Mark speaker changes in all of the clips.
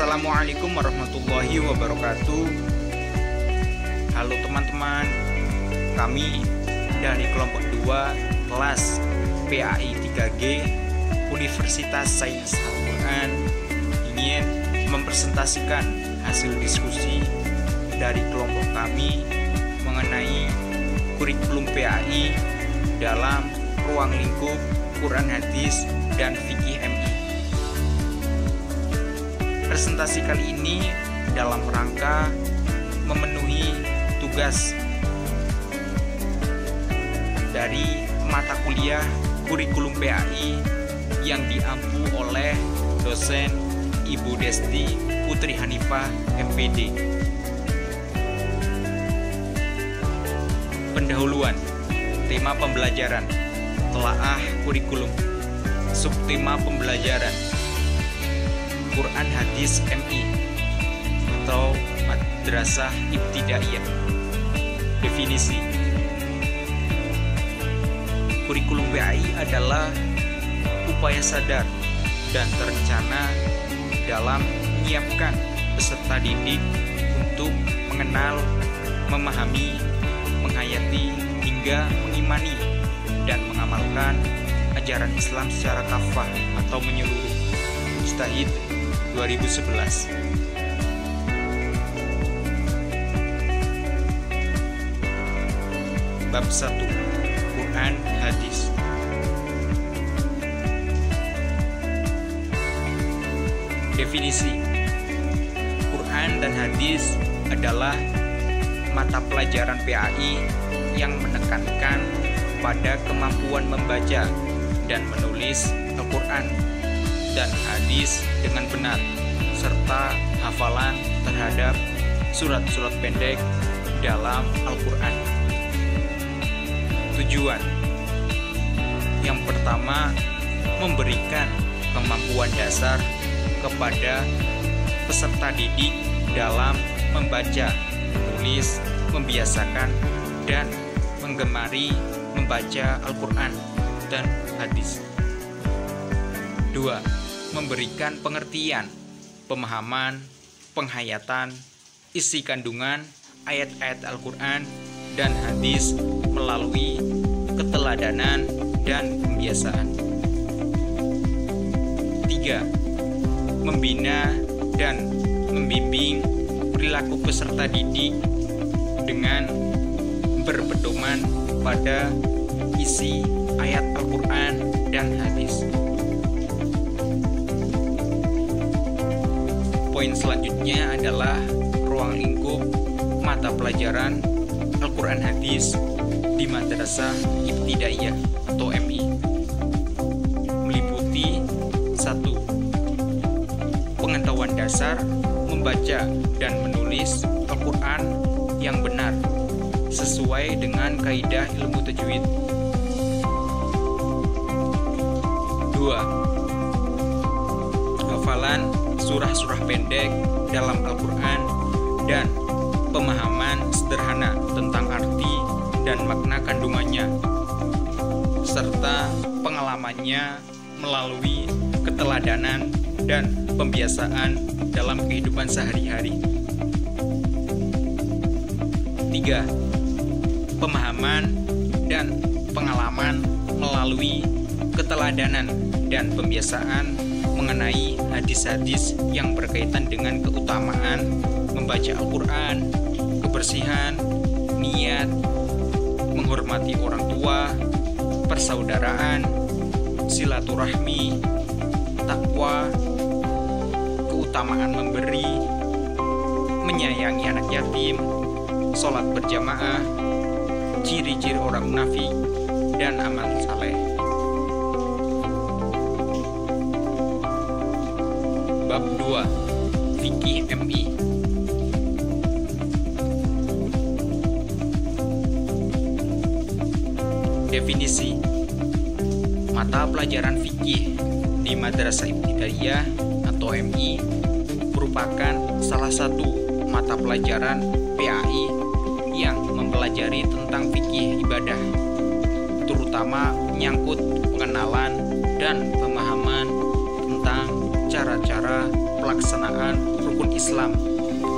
Speaker 1: Assalamualaikum warahmatullahi wabarakatuh. Halo teman-teman, kami dari kelompok 2 kelas PAI 3G Universitas Sains Al-Quran ingin mempresentasikan hasil diskusi dari kelompok kami mengenai kurikulum PAI dalam ruang lingkup Quran Hadis dan Fikih MI. Presentasi kali ini dalam rangka memenuhi tugas dari mata kuliah kurikulum PAI yang diampu oleh dosen Ibu Desti Putri Hanifah MPD. Pendahuluan, tema pembelajaran, telaah kurikulum, subtema pembelajaran Quran Hadis MI atau Madrasah Ibtidaiyah. Definisi kurikulum PAI adalah upaya sadar dan terencana dalam menyiapkan peserta didik untuk mengenal, memahami, menghayati hingga mengimani dan mengamalkan ajaran Islam secara kafah atau menyeluruh. Mujtahid 2011. Bab 1, Quran Hadis. Definisi Quran dan hadis adalah mata pelajaran PAI yang menekankan pada kemampuan membaca dan menulis Al-Quran dan hadis dengan benar, serta hafalan terhadap surat-surat pendek dalam Al-Quran. Tujuan yang pertama, memberikan kemampuan dasar kepada peserta didik dalam membaca, menulis, membiasakan, dan menggemari membaca Al-Quran dan hadis. 2. Memberikan pengertian, pemahaman, penghayatan, isi kandungan ayat-ayat Al-Quran dan hadis melalui keteladanan dan pembiasaan. 3. Membina dan membimbing perilaku peserta didik dengan berpedoman pada isi ayat Al-Quran dan hadis. Poin selanjutnya adalah ruang lingkup mata pelajaran Al-Quran Hadis di Madrasah Ibtidaiyah atau MI. Meliputi 1. Pengetahuan dasar membaca dan menulis Al-Quran yang benar sesuai dengan kaidah ilmu tajwid. 2. Hafalan surah-surah pendek dalam Al-Quran dan pemahaman sederhana tentang arti dan makna kandungannya, serta pengalamannya melalui keteladanan dan pembiasaan dalam kehidupan sehari-hari. 3. Pemahaman dan pengalaman melalui keteladanan dan pembiasaan mengenai hadis-hadis yang berkaitan dengan keutamaan membaca Al-Quran, kebersihan, niat, menghormati orang tua, persaudaraan, silaturahmi, takwa, keutamaan memberi, menyayangi anak yatim, sholat berjamaah, ciri-ciri orang munafik, dan amal saleh. Bab 2, Fikih MI. Definisi mata pelajaran fikih di Madrasah Ibtidaiyah atau MI merupakan salah satu mata pelajaran PAI yang mempelajari tentang fikih ibadah, terutama menyangkut pengenalan dan pemahaman tentang cara-cara pelaksanaan pelaksanaan rukun Islam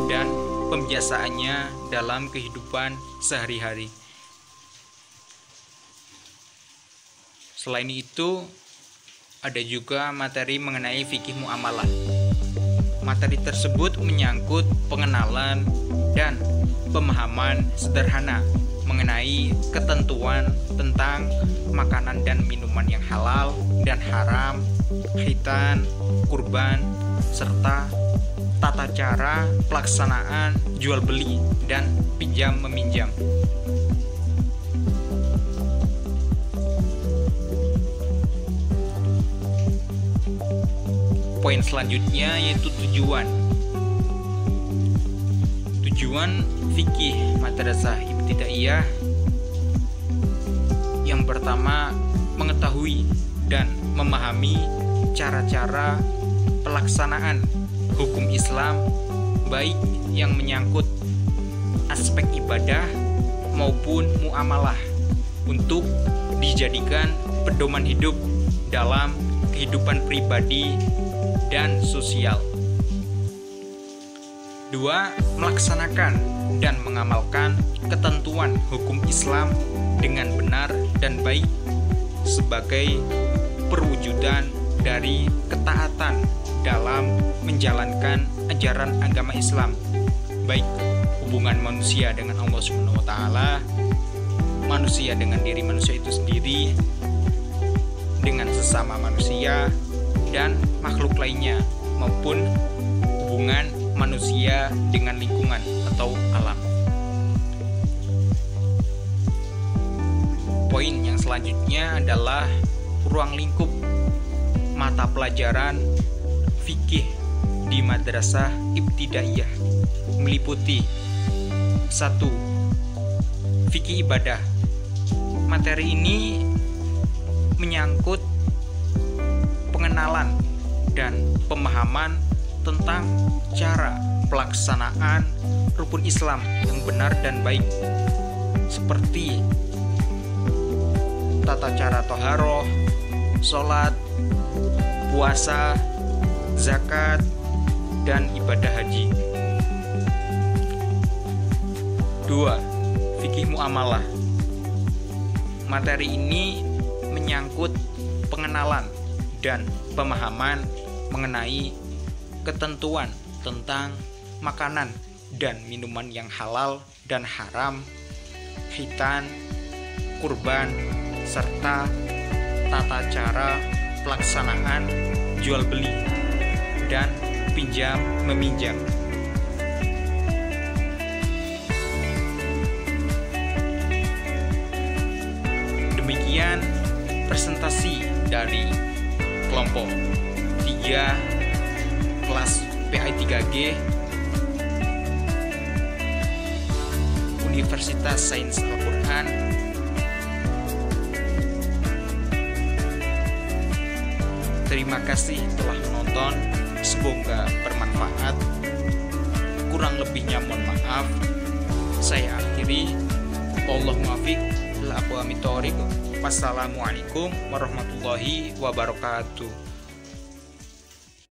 Speaker 1: dan pembiasaannya dalam kehidupan sehari-hari. Selain itu, ada juga materi mengenai fikih muamalah. Materi tersebut menyangkut pengenalan dan pemahaman sederhana mengenai ketentuan tentang makanan dan minuman yang halal dan haram, khitan, kurban, serta tata cara pelaksanaan jual beli dan pinjam meminjam. Poin selanjutnya yaitu tujuan. Tujuan fikih madrasah ibtidaiyah yang pertama, mengetahui dan memahami cara-cara pelaksanaan hukum Islam, baik yang menyangkut aspek ibadah maupun muamalah, untuk dijadikan pedoman hidup dalam kehidupan pribadi dan sosial. 2. Melaksanakan dan mengamalkan ketentuan hukum Islam dengan benar dan baik sebagai perwujudan dari ketaatan dalam menjalankan ajaran agama Islam, baik hubungan manusia dengan Allah Subhanahu wa taala, manusia dengan diri manusia itu sendiri, dengan sesama manusia dan makhluk lainnya, maupun hubungan manusia dengan lingkungan atau alam. Poin yang selanjutnya adalah ruang lingkup mata pelajaran fikih di madrasah ibtidaiyah, meliputi 1. Fikih ibadah. Materi ini menyangkut pengenalan dan pemahaman tentang cara pelaksanaan rukun Islam yang benar dan baik, seperti tata cara toharoh, sholat, puasa, zakat, dan ibadah haji. 2. Fikih muamalah. Materi ini menyangkut pengenalan dan pemahaman mengenai ketentuan tentang makanan dan minuman yang halal dan haram, khitan, kurban, serta tata cara pelaksanaan jual beli dan pinjam meminjam. Demikian presentasi dari kelompok 3 kelas PI3G Universitas Sains Al-Quran. Terima kasih telah menonton, semoga bermanfaat. Kurang lebihnya mohon maaf. Saya akhiri. Wallahu muwaffiq ila aqwamit thoriq. Wassalamualaikum warahmatullahi wabarakatuh.